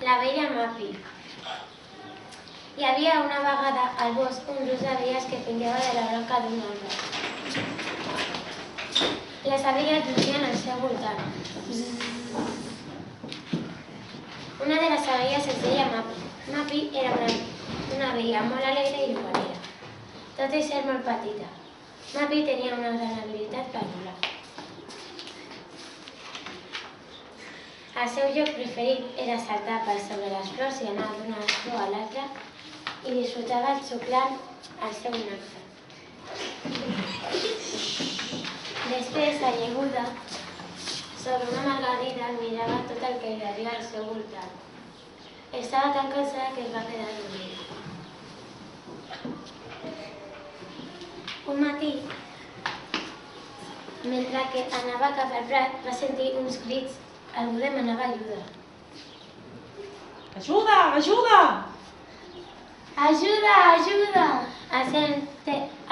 La vella Mapi. Hi havia una vegada al bosc un grup d'abelles que penjava de la branca d'un arbre. Les abelles lluïen al seu voltant. Una de les abelles es deia Mapi. Mapi era una abella molt alegre i juganera, tot i ser molt petita. Mapi tenia una gran habilitat per volar. El seu lloc preferit era saltar per sobre les flors i anar d'una flor a l'altra i disfrutava xuclant el seu nèctar. Després, asseguda sobre una margarida, mirava tot el que hi havia al seu voltant. Estava tan cansada que es va quedar dormida. Un matí, mentre que anava cap al prat, va sentir uns crits. Algú demanava ajuda. Ajuda! Ajuda! Ajuda! Ajuda!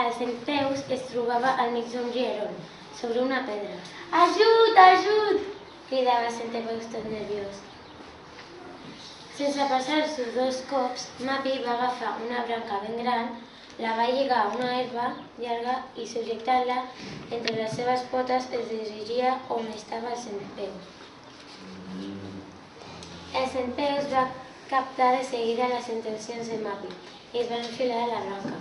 Als centpeus es trobava al mig d'un rierol, sobre una pedra. Ajut! Ajut! Cridava el centpeus tot nerviós. Sense passar-s'ho 2 cops, Mapi va agafar una branca ben gran, la va lligar a una herba llarga i subjectant-la entre les seves potes es dirigia on estava el centpeus. El centpeus va captar de seguida les intencions de Mapi i es va enfilar a la branca.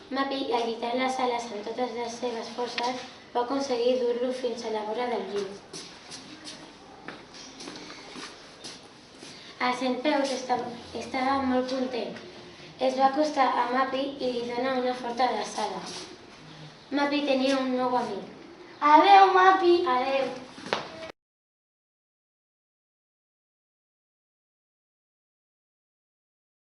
Mapi, agitant les ales amb totes les seves forces, va aconseguir dur-lo fins a la vora del riu. El centpeus estava molt content. Es va acostar a Mapi i li donà una forta abraçada. Mapi tenia un nou amic. Adéu, Mapi!